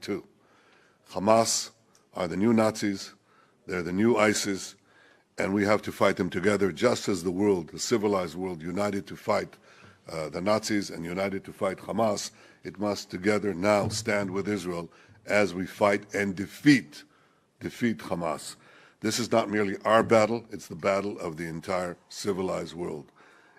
too. Hamas are the new Nazis, they're the new ISIS, and we have to fight them together, just as the world, the civilized world, united to fight the Nazis and united to fight Hamas. It must together now stand with Israel as we fight and defeat Hamas. This is not merely our battle, it's the battle of the entire civilized world.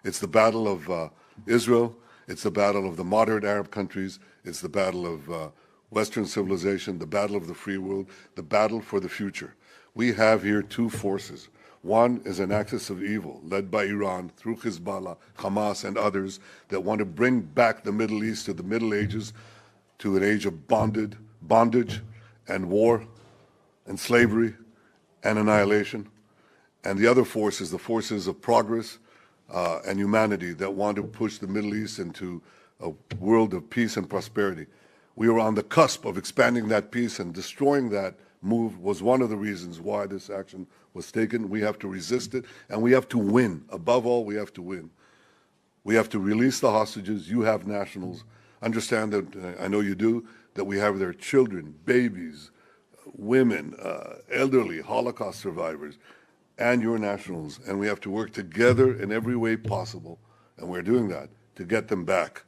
It's the battle of Israel, it's the battle of the moderate Arab countries, it's the battle of Western civilization, the battle of the free world, the battle for the future. We have here two forces. One is an axis of evil led by Iran through Hezbollah, Hamas, and others that want to bring back the Middle East to the Middle Ages, to an age of bondage and war and slavery and annihilation. And the other force is the forces of progress and humanity that want to push the Middle East into a world of peace and prosperity. We are on the cusp of expanding that peace, and destroying that move was one of the reasons why this action was taken. We have to resist it, and we have to win. Above all, we have to win. We have to release the hostages. You have nationals. Understand that, I know you do, that we have their children, babies, women, elderly, Holocaust survivors, and your nationals. And we have to work together in every way possible, and we're doing that, to get them back.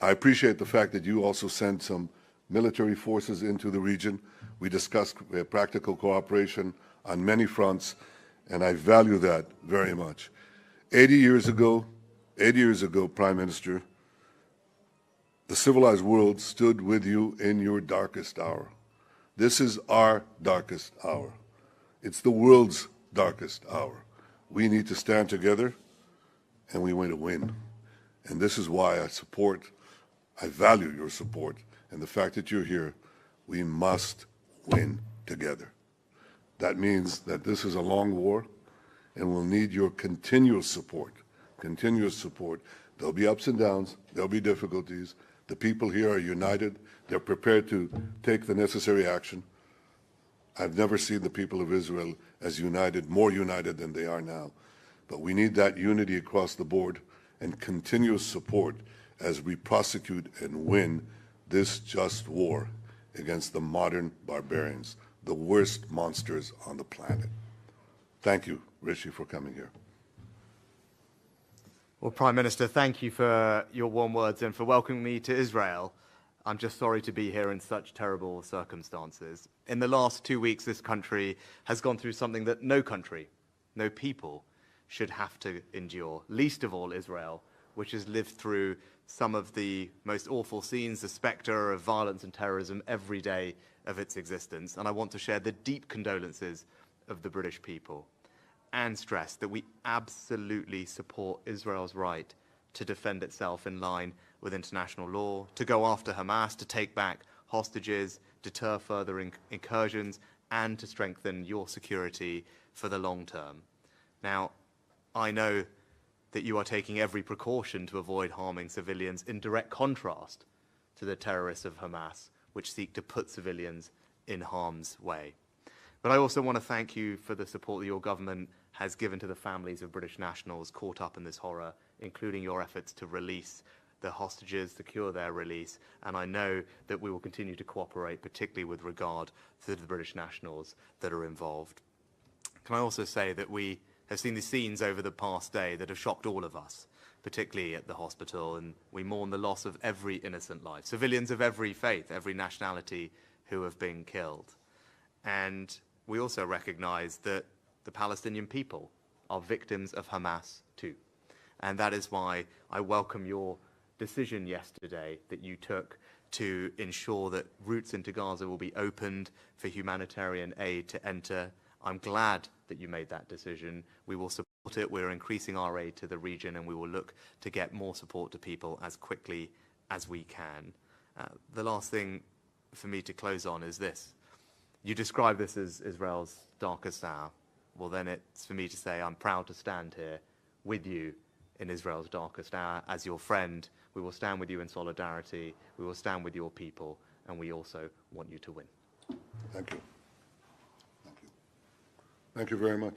I appreciate the fact that you also sent some military forces into the region. We discussed practical cooperation on many fronts, and I value that very much. 80 years ago, Prime Minister, the civilized world stood with you in your darkest hour. This is our darkest hour. It's the world's darkest hour. We need to stand together, and we want to win. And this is why I value your support, and the fact that you're here. We must win together. That means that this is a long war, and we'll need your continuous support. There'll be ups and downs, there'll be difficulties. The people here are united. They're prepared to take the necessary action. I've never seen the people of Israel as united, more united than they are now. But we need that unity across the board and continuous support as we prosecute and win this just war against the modern barbarians, the worst monsters on the planet. Thank you, Rishi, for coming here. Well, Prime Minister, thank you for your warm words and for welcoming me to Israel. I'm just sorry to be here in such terrible circumstances. In the last 2 weeks, this country has gone through something that no country, no people should have to endure, least of all Israel, which has lived through some of the most awful scenes, the spectre of violence and terrorism every day of its existence. And I want to share the deep condolences of the British people and stress that we absolutely support Israel's right to defend itself in line with international law, to go after Hamas, to take back hostages, deter further incursions, and to strengthen your security for the long term. Now, I know that you are taking every precaution to avoid harming civilians, in direct contrast to the terrorists of Hamas, which seek to put civilians in harm's way. But I also want to thank you for the support that your government has given to the families of British nationals caught up in this horror, including your efforts to release the hostages, secure their release, and I know that we will continue to cooperate, particularly with regard to the British nationals that are involved. Can I also say that we have seen the scenes over the past day that have shocked all of us, particularly at the hospital, and we mourn the loss of every innocent life, civilians of every faith, every nationality who have been killed. And we also recognize that the Palestinian people are victims of Hamas too. And that is why I welcome your decision yesterday that you took to ensure that routes into Gaza will be opened for humanitarian aid to enter. I'm glad that you made that decision. We will support it. We're increasing our aid to the region, and we will look to get more support to people as quickly as we can. The last thing for me to close on is this. You describe this as Israel's darkest hour. Well, then it's for me to say I'm proud to stand here with you in Israel's darkest hour. As your friend, we will stand with you in solidarity. We will stand with your people, and we also want you to win. Thank you. Thank you very much.